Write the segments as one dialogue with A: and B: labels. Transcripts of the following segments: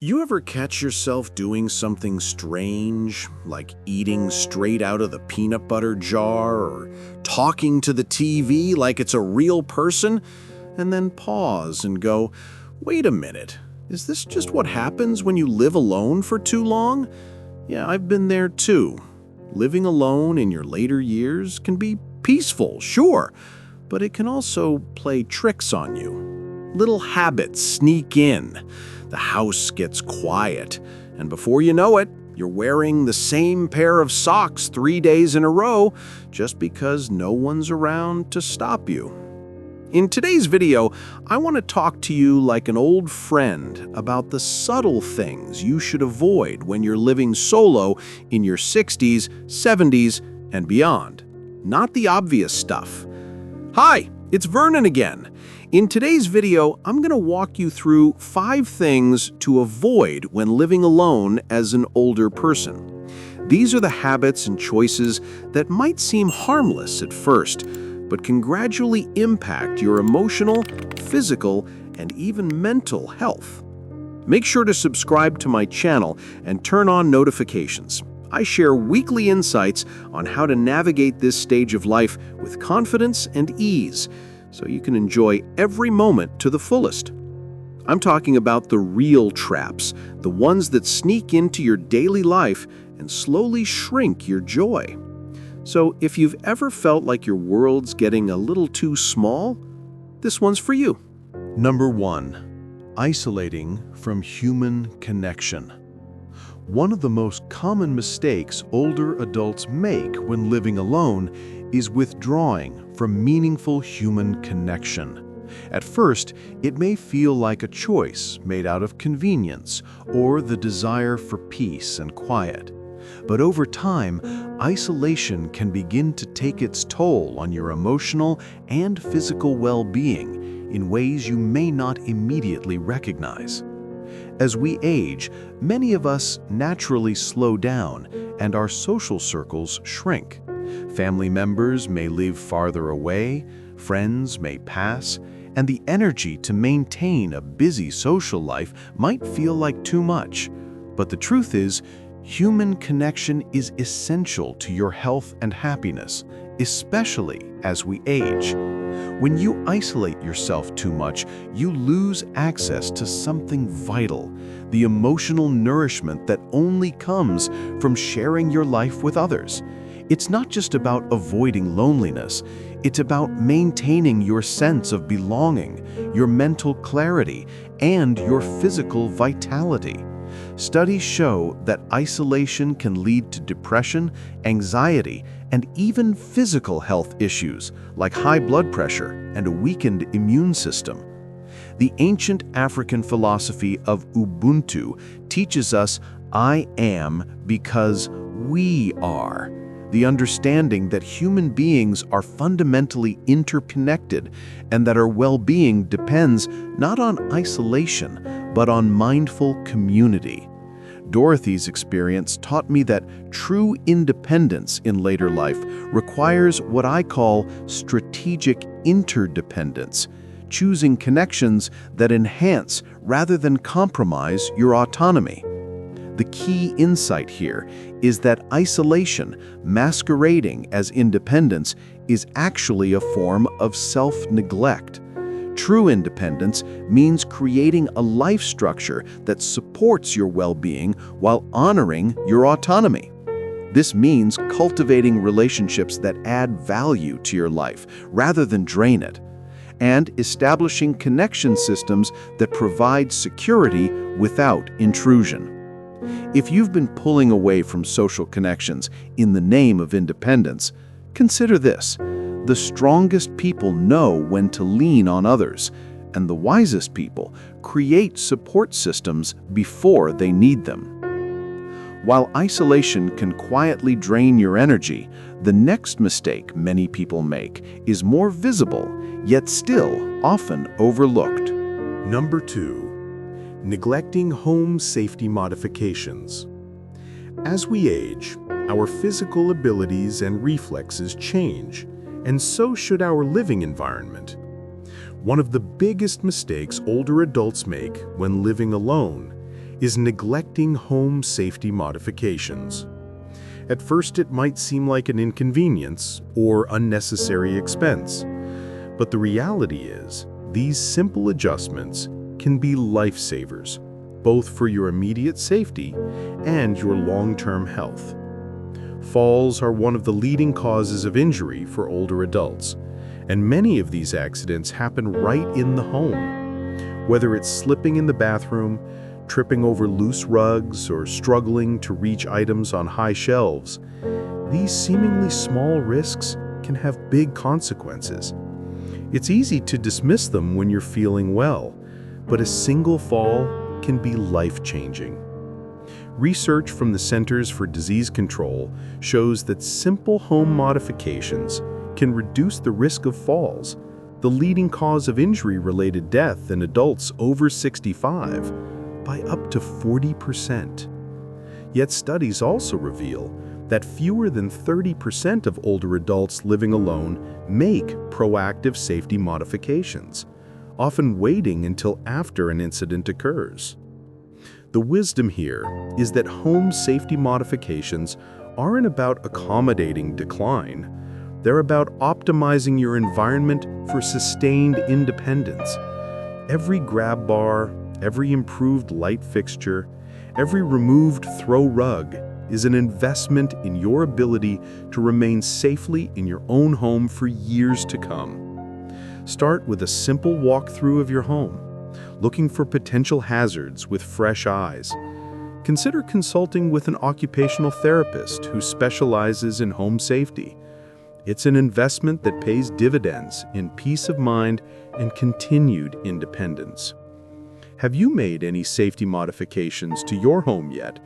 A: You ever catch yourself doing something strange, like eating straight out of the peanut butter jar or talking to the TV like it's a real person, and then pause and go, wait a minute, is this just what happens when you live alone for too long? Yeah, I've been there too. Living alone in your later years can be peaceful, sure, but it can also play tricks on you. Little habits sneak in. The house gets quiet, and before you know it, you're wearing the same pair of socks 3 days in a row just because no one's around to stop you. In today's video, I want to talk to you like an old friend about the subtle things you should avoid when you're living solo in your 60s, 70s, and beyond. Not the obvious stuff. Hi, it's Vernon again. In today's video, I'm going to walk you through 5 things to avoid when living alone as an older person. These are the habits and choices that might seem harmless at first, but can gradually impact your emotional, physical, and even mental health. Make sure to subscribe to my channel and turn on notifications. I share weekly insights on how to navigate this stage of life with confidence and ease, so you can enjoy every moment to the fullest. I'm talking about the real traps, the ones that sneak into your daily life and slowly shrink your joy. So if you've ever felt like your world's getting a little too small, this one's for you. Number 1. Isolating from human connection. One of the most common mistakes older adults make when living alone is withdrawing from meaningful human connection. At first, it may feel like a choice made out of convenience or the desire for peace and quiet. But over time, isolation can begin to take its toll on your emotional and physical well-being in ways you may not immediately recognize. As we age, many of us naturally slow down and our social circles shrink. Family members may live farther away, friends may pass, and the energy to maintain a busy social life might feel like too much. But the truth is, human connection is essential to your health and happiness, especially as we age. When you isolate yourself too much, you lose access to something vital, the emotional nourishment that only comes from sharing your life with others. It's not just about avoiding loneliness, it's about maintaining your sense of belonging, your mental clarity, and your physical vitality. Studies show that isolation can lead to depression, anxiety, and even physical health issues like high blood pressure and a weakened immune system. The ancient African philosophy of Ubuntu teaches us, "I am because we are." The understanding that human beings are fundamentally interconnected and that our well-being depends not on isolation, but on mindful community. Dorothy's experience taught me that true independence in later life requires what I call strategic interdependence, choosing connections that enhance rather than compromise your autonomy. The key insight here is that isolation, masquerading as independence, is actually a form of self-neglect. True independence means creating a life structure that supports your well-being while honoring your autonomy. This means cultivating relationships that add value to your life rather than drain it, and establishing connection systems that provide security without intrusion. If you've been pulling away from social connections in the name of independence, consider this. The strongest people know when to lean on others, and the wisest people create support systems before they need them. While isolation can quietly drain your energy, the next mistake many people make is more visible, yet still often overlooked. Number 2. Neglecting home safety modifications. As we age, our physical abilities and reflexes change, and so should our living environment. One of the biggest mistakes older adults make when living alone is neglecting home safety modifications. At first, it might seem like an inconvenience or unnecessary expense, but the reality is, these simple adjustments can be lifesavers, both for your immediate safety and your long-term health. Falls are one of the leading causes of injury for older adults, and many of these accidents happen right in the home. Whether it's slipping in the bathroom, tripping over loose rugs, or struggling to reach items on high shelves, these seemingly small risks can have big consequences. It's easy to dismiss them when you're feeling well, but a single fall can be life-changing. Research from the Centers for Disease Control shows that simple home modifications can reduce the risk of falls, the leading cause of injury-related death in adults over 65, by up to 40%. Yet studies also reveal that fewer than 30% of older adults living alone make proactive safety modifications, often waiting until after an incident occurs. The wisdom here is that home safety modifications aren't about accommodating decline. They're about optimizing your environment for sustained independence. Every grab bar, every improved light fixture, every removed throw rug is an investment in your ability to remain safely in your own home for years to come. Start with a simple walkthrough of your home, looking for potential hazards with fresh eyes. Consider consulting with an occupational therapist who specializes in home safety. It's an investment that pays dividends in peace of mind and continued independence. Have you made any safety modifications to your home yet?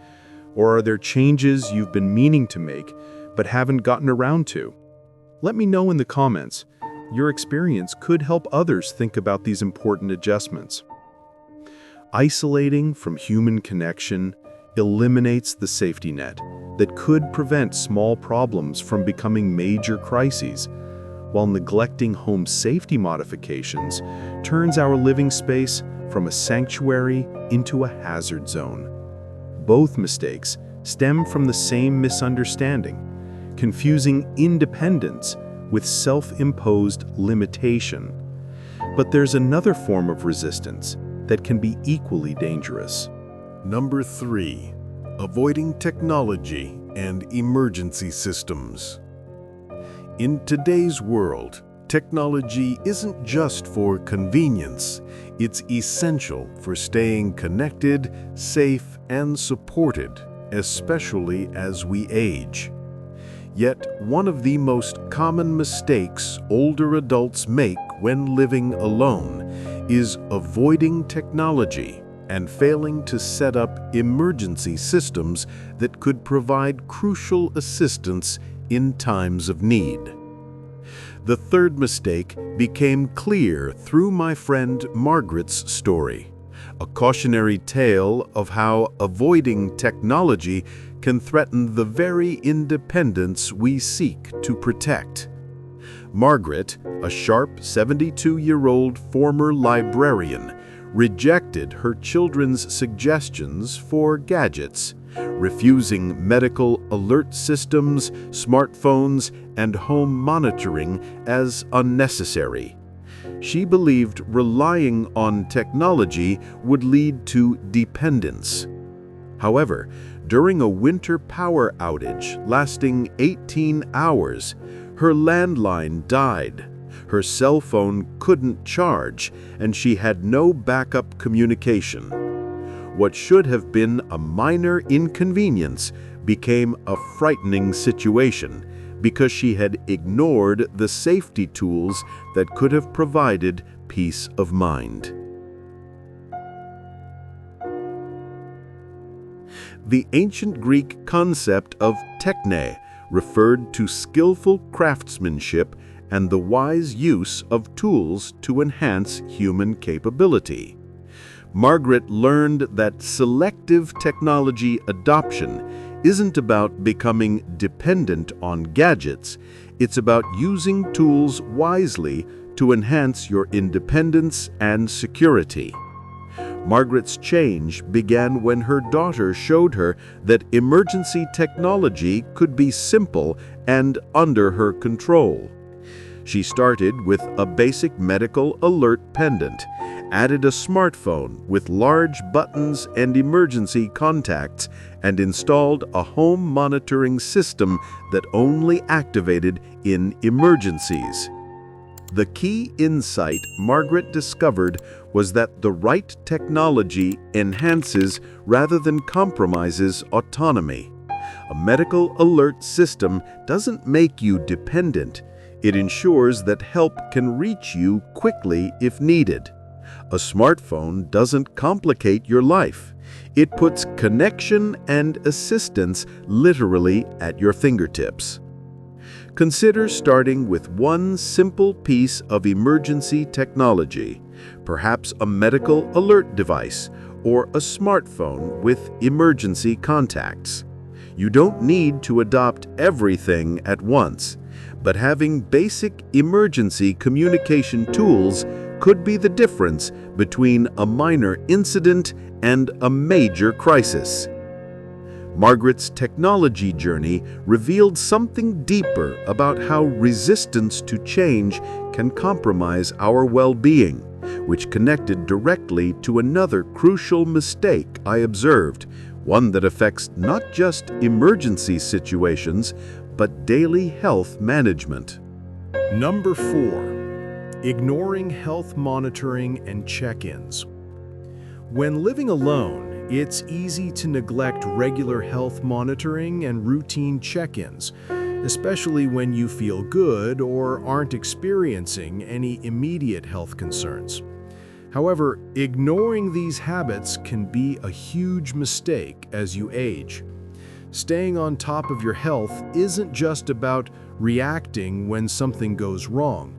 A: Or are there changes you've been meaning to make but haven't gotten around to? Let me know in the comments. Your experience could help others think about these important adjustments. Isolating from human connection eliminates the safety net that could prevent small problems from becoming major crises, while neglecting home safety modifications turns our living space from a sanctuary into a hazard zone. Both mistakes stem from the same misunderstanding, confusing independence with self-imposed limitation. But there's another form of resistance that can be equally dangerous.
B: Number 3. Avoiding technology and emergency systems. In today's world, technology isn't just for convenience. It's essential for staying connected, safe, and supported, especially as we age. Yet, one of the most common mistakes older adults make when living alone is avoiding technology and failing to set up emergency systems that could provide crucial assistance in times of need. The third mistake became clear through my friend Margaret's story, a cautionary tale of how avoiding technology can threaten the very independence we seek to protect. Margaret, a sharp 72-year-old former librarian, rejected her children's suggestions for gadgets, refusing medical alert systems, smartphones, and home monitoring as unnecessary. She believed relying on technology would lead to dependence. However, during a winter power outage lasting 18 hours, her landline died. Her cell phone couldn't charge, and she had no backup communication. What should have been a minor inconvenience became a frightening situation because she had ignored the safety tools that could have provided peace of mind. The ancient Greek concept of techne referred to skillful craftsmanship and the wise use of tools to enhance human capability. Margaret learned that selective technology adoption isn't about becoming dependent on gadgets. It's about using tools wisely to enhance your independence and security. Margaret's change began when her daughter showed her that emergency technology could be simple and under her control. She started with a basic medical alert pendant, added a smartphone with large buttons and emergency contacts, and installed a home monitoring system that only activated in emergencies. The key insight Margaret discovered was that the right technology enhances rather than compromises autonomy. A medical alert system doesn't make you dependent. It ensures that help can reach you quickly if needed. A smartphone doesn't complicate your life. It puts connection and assistance literally at your fingertips. Consider starting with one simple piece of emergency technology, perhaps a medical alert device or a smartphone with emergency contacts. You don't need to adopt everything at once, but having basic emergency communication tools could be the difference between a minor incident and a major crisis. Margaret's technology journey revealed something deeper about how resistance to change can compromise our well-being, which connected directly to another crucial mistake I observed, one that affects not just emergency situations, but daily health management.
C: Number 4. Ignoring health monitoring and check-ins. When living alone, it's easy to neglect regular health monitoring and routine check-ins, especially when you feel good or aren't experiencing any immediate health concerns. However, ignoring these habits can be a huge mistake as you age. Staying on top of your health isn't just about reacting when something goes wrong.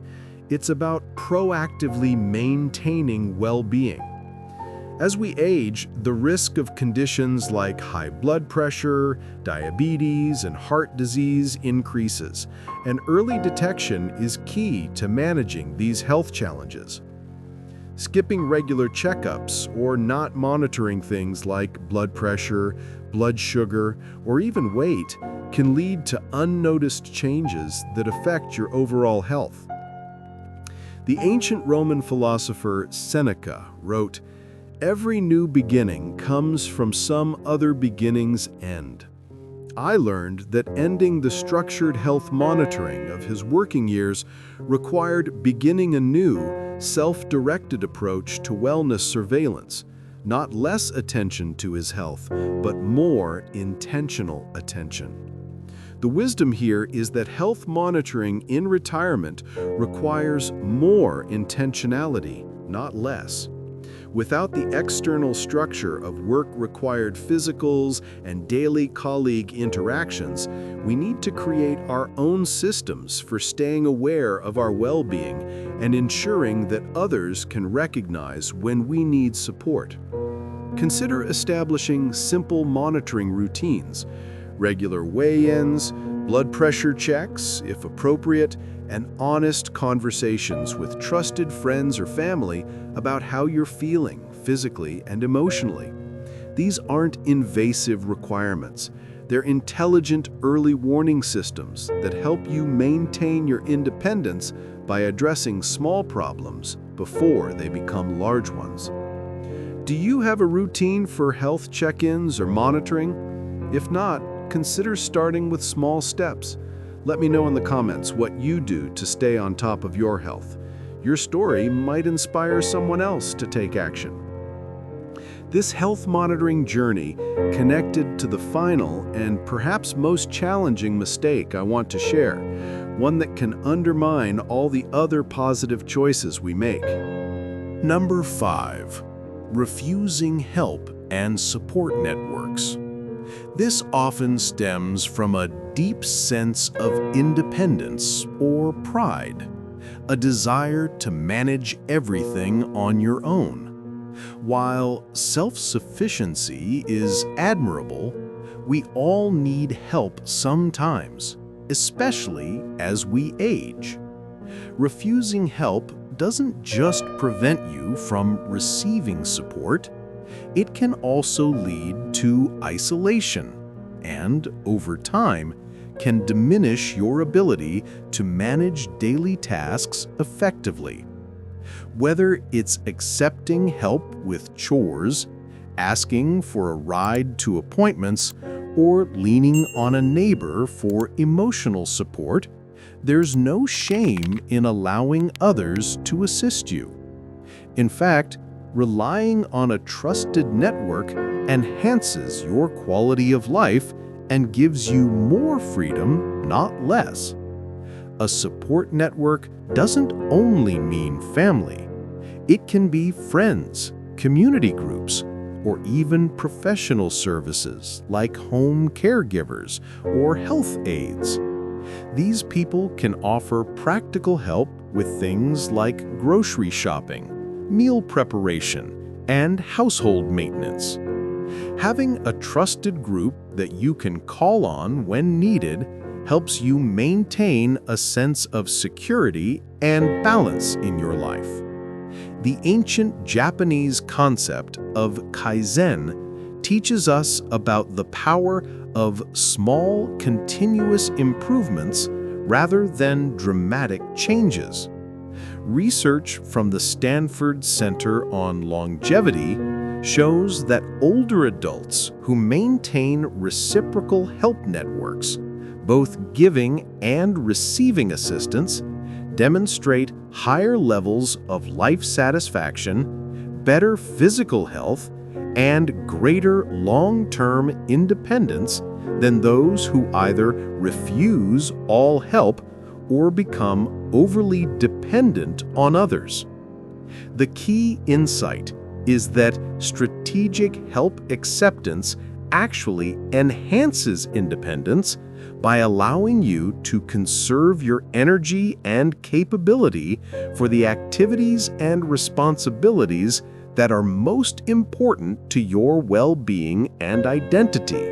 C: It's about proactively maintaining well-being. As we age, the risk of conditions like high blood pressure, diabetes, and heart disease increases, and early detection is key to managing these health challenges. Skipping regular checkups or not monitoring things like blood pressure, blood sugar, or even weight can lead to unnoticed changes that affect your overall health. The ancient Roman philosopher Seneca wrote, "Every new beginning comes from some other beginning's end." I learned that ending the structured health monitoring of his working years required beginning a new, self-directed approach to wellness surveillance, not less attention to his health, but more intentional attention. The wisdom here is that health monitoring in retirement requires more intentionality, not less. Without the external structure of work-required physicals and daily colleague interactions, we need to create our own systems for staying aware of our well-being and ensuring that others can recognize when we need support. Consider establishing simple monitoring routines, regular weigh-ins, blood pressure checks, if appropriate, and honest conversations with trusted friends or family about how you're feeling physically and emotionally. These aren't invasive requirements. They're intelligent early warning systems that help you maintain your independence by addressing small problems before they become large ones. Do you have a routine for health check-ins or monitoring? If not, consider starting with small steps. Let me know in the comments what you do to stay on top of your health. Your story might inspire someone else to take action. This health monitoring journey connected to the final and perhaps most challenging mistake I want to share, one that can undermine all the other positive choices we make. Number 5. Refusing help and support networks. This often stems from a deep sense of independence or pride, a desire to manage everything on your own. While self-sufficiency is admirable, we all need help sometimes, especially as we age. Refusing help doesn't just prevent you from receiving support, it can also lead to isolation and, over time, can diminish your ability to manage daily tasks effectively. Whether it's accepting help with chores, asking for a ride to appointments, or leaning on a neighbor for emotional support, there's no shame in allowing others to assist you. In fact, relying on a trusted network enhances your quality of life and gives you more freedom, not less. A support network doesn't only mean family. It can be friends, community groups, or even professional services like home caregivers or health aides. These people can offer practical help with things like grocery shopping, meal preparation, and household maintenance. Having a trusted group that you can call on when needed helps you maintain a sense of security and balance in your life. The ancient Japanese concept of kaizen teaches us about the power of small, continuous improvements rather than dramatic changes. Research from the Stanford Center on Longevity shows that older adults who maintain reciprocal help networks, both giving and receiving assistance, demonstrate higher levels of life satisfaction, better physical health, and greater long-term independence than those who either refuse all help or become overly dependent on others. The key insight is that strategic help acceptance actually enhances independence by allowing you to conserve your energy and capability for the activities and responsibilities that are most important to your well-being and identity.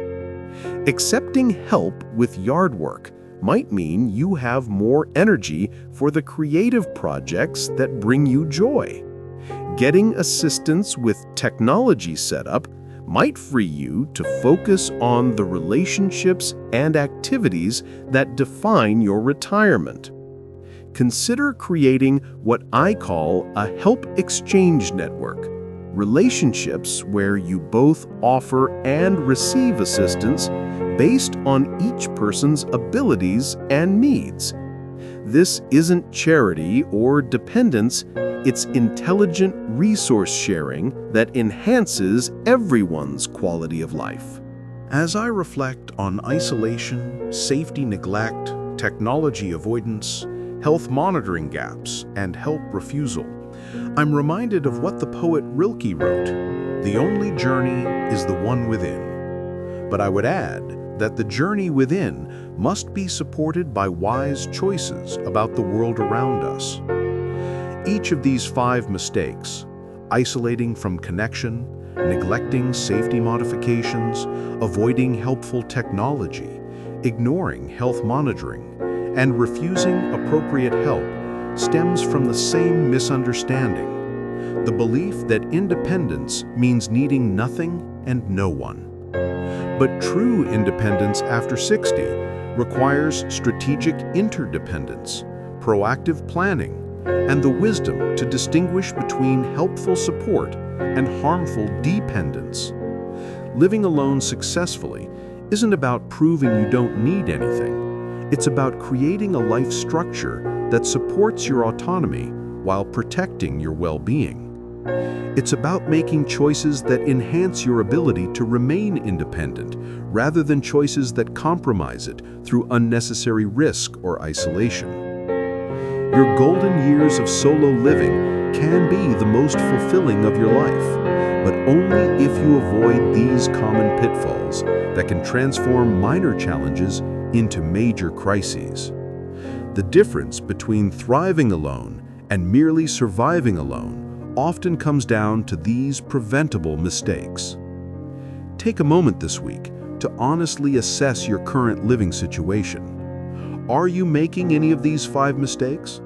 C: Accepting help with yard work might mean you have more energy for the creative projects that bring you joy. Getting assistance with technology setup might free you to focus on the relationships and activities that define your retirement. Consider creating what I call a help exchange network, relationships where you both offer and receive assistance based on each person's abilities and needs. This isn't charity or dependence, it's intelligent resource sharing that enhances everyone's quality of life.
A: As I reflect on isolation, safety neglect, technology avoidance, health monitoring gaps, and help refusal, I'm reminded of what the poet Rilke wrote, "The only journey is the one within." But I would add that the journey within must be supported by wise choices about the world around us. Each of these 5 mistakes, isolating from connection, neglecting safety modifications, avoiding helpful technology, ignoring health monitoring, and refusing appropriate help, stems from the same misunderstanding, the belief that independence means needing nothing and no one. But true independence after 60 requires strategic interdependence, proactive planning, and the wisdom to distinguish between helpful support and harmful dependence. Living alone successfully isn't about proving you don't need anything. It's about creating a life structure that supports your autonomy while protecting your well-being. It's about making choices that enhance your ability to remain independent, rather than choices that compromise it through unnecessary risk or isolation. Your golden years of solo living can be the most fulfilling of your life, but only if you avoid these common pitfalls that can transform minor challenges into major crises. The difference between thriving alone and merely surviving alone often comes down to these preventable mistakes. Take a moment this week to honestly assess your current living situation. Are you making any of these 5 mistakes?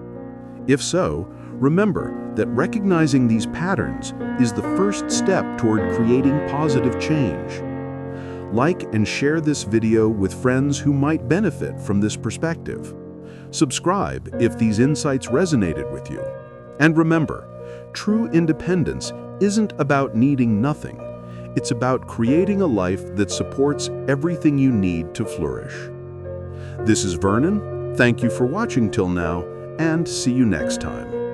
A: If so,
B: Remember that recognizing these patterns is the first step toward creating positive change. Like and share this video with friends who might benefit from this perspective. Subscribe if these insights resonated with you. And remember, true independence isn't about needing nothing. It's about creating a life that supports everything you need to flourish. This is Vernon. Thank you for watching till now, and see you next time.